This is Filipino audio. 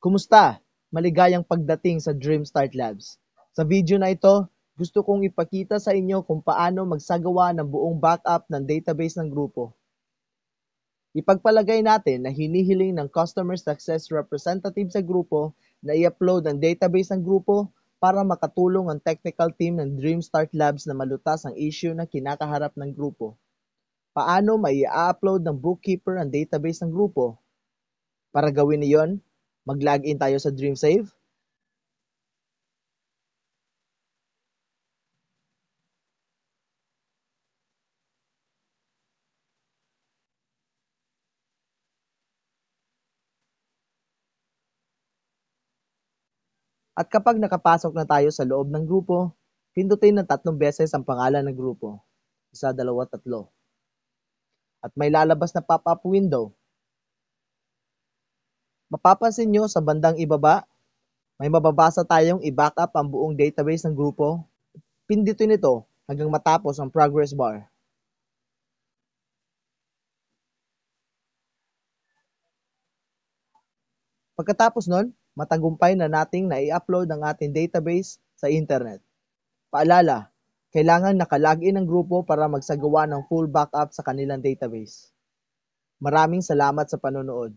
Kumusta? Maligayang pagdating sa Dream Start Labs. Sa video na ito, gusto kong ipakita sa inyo kung paano magsagawa ng buong backup ng database ng grupo. Ipagpalagay natin na hinihiling ng Customer Success Representative sa grupo na i-upload ang database ng grupo para makatulong ang technical team ng Dream Start Labs na malutas ang issue na kinakaharap ng grupo. Paano mai-upload ng bookkeeper ang database ng grupo? Para gawin iyon, mag-login tayo sa DreamSave. At kapag nakapasok na tayo sa loob ng grupo, pindutin ng 3 beses ang pangalan ng grupo. 1, 2, 3. At may lalabas na pop-up window. Mapapansin nyo sa bandang ibaba, may mababasa tayong i-backup ang buong database ng grupo. Pindutin ito hanggang matapos ang progress bar. Pagkatapos nun, matagumpay na nating nai-upload ang ating database sa internet. Paalala, kailangan naka-login ang grupo para magsagawa ng full backup sa kanilang database. Maraming salamat sa panonood.